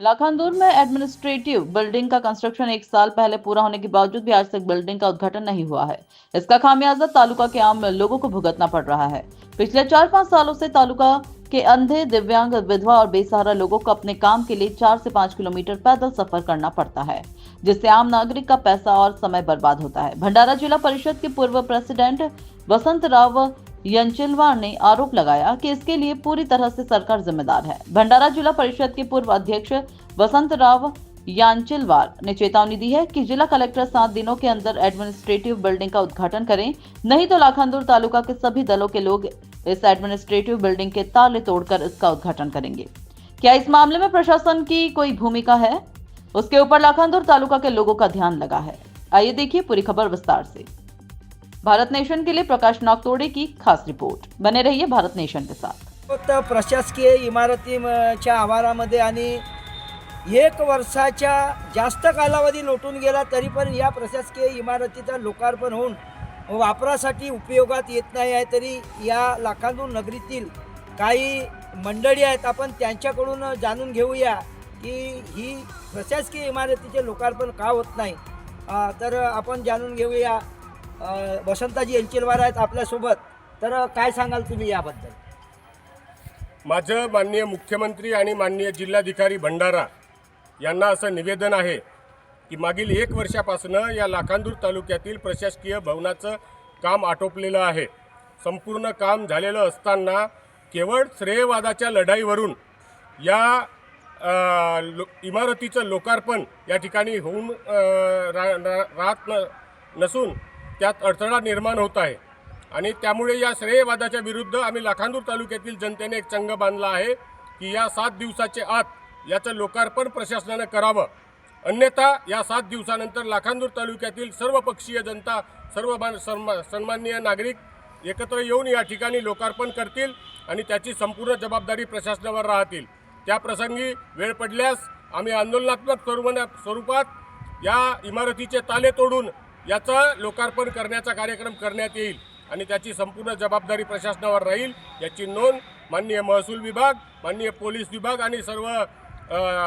लाखांदूर में administrative building का construction 1 साल पहले पूरा होने के बावजूद भी आज तक बिल्डिंग का उद्घाटन नहीं हुआ है। इसका खामियाजा तालुका के आम लोगों को भुगतना पड़ रहा है। पिछले 4-5 सालों से तालुका के अंधे, दिव्यांग, विधवा और बेसहारा लोगों को अपने काम के लिए 4 से 5 किलोमीटर पैदल सफर करना पड़ता है, जिससे आम नागरिक का पैसा और समय बर्बाद होता है। भंडारा जिला परिषद के पूर्व प्रेसिडेंट वसंत राव यंचिलवार ने आरोप लगाया कि इसके लिए पूरी तरह से सरकार जिम्मेदार है। भंडारा जिला परिषद के पूर्व अध्यक्ष वसंत राव यांचिलवार ने चेतावनी दी है कि जिला कलेक्टर 7 दिनों के अंदर एडमिनिस्ट्रेटिव बिल्डिंग का उद्घाटन करें, नहीं तो लाखांदूर तालुका के सभी दलों के लोग इस एडमिनिस्ट्रेटिव बिल्डिंग के ताले तोड़कर इसका उद्घाटन करेंगे। क्या इस मामले में प्रशासन की कोई भूमिका है? उसके ऊपर लाखांदूर तालुका के लोगों का ध्यान लगा है। आइए देखिए पूरी खबर विस्तार से। भारत नेशन के लिए प्रकाश नागतोडे की खास रिपोर्ट। बने रहिए भारत नेशन के साथ। प्रशासकीय इमारतीच्या आवारामध्ये आणि 1 वर्षाच्या जास्त कालावधी लोटून गेला तरी पण या प्रशासकीय इमारतीचं लोकार्पण होऊन वापरासाठी उपयोगात येत नाही आहे। तरी या लाखांदूर नगरीतील काही मंडळी आहेत, आपण त्यांच्याकडून जाणून घेऊया की ही प्रशासकीय इमारतीचे लोकार्पण का होत नाही। तर आपण जाणून घेऊया। वसंताजी यांचिलवार आहेत आपल्यासोबत, तर काय सांगाल तुम्ही याबद्दल? माझं माननीय मुख्यमंत्री आणि माननीय जिल्हाधिकारी भंडारा यांना असं निवेदन आहे की मागील 1 वर्षापासून या लाखांदूर तालुक्यातील प्रशासकीय भवनाचं काम आटोपलेलं आहे। संपूर्ण काम झालेलं असताना केवळ श्रेयवादाच्या लढाईवरून या इमारतीचं लोकार्पण या ठिकाणी होऊन राहत नसून त्यात अडथळा निर्माण होत आहे आणि त्यामुळे या श्रेयवादाच्या विरुद्ध आम्ही लाखांदूर तालुक्यातील जनतेने एक चंग बांधला आहे की या 7 दिवसाचे आत याचं लोकार्पण प्रशासनाने करावं, अन्यथा या 7 दिवसानंतर लाखांदूर तालुक्यातील सर्व पक्षीय जनता, सर्व सन्माननीय नागरिक एकत्र येऊन या ठिकाणी लोकार्पण करतील आणि त्याची संपूर्ण जबाबदारी प्रशासनावर राहतील। त्या प्रसंगी वेळ पडल्यास आम्ही आंदोलनात्मक स्वरूपात या इमारतीचे ताले तोडून याचं लोकार्पण करण्याचा कार्यक्रम करण्यात येईल आणि त्याची संपूर्ण जबाबदारी प्रशासनावर राहील। याची नोंद माननीय महसूल विभाग, माननीय पोलीस विभाग आणि सर्व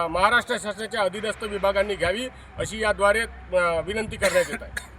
महाराष्ट्र शासनाच्या अधीनस्थ विभागांनी घ्यावी अशी याद्वारे विनंती करण्यात येत आहे।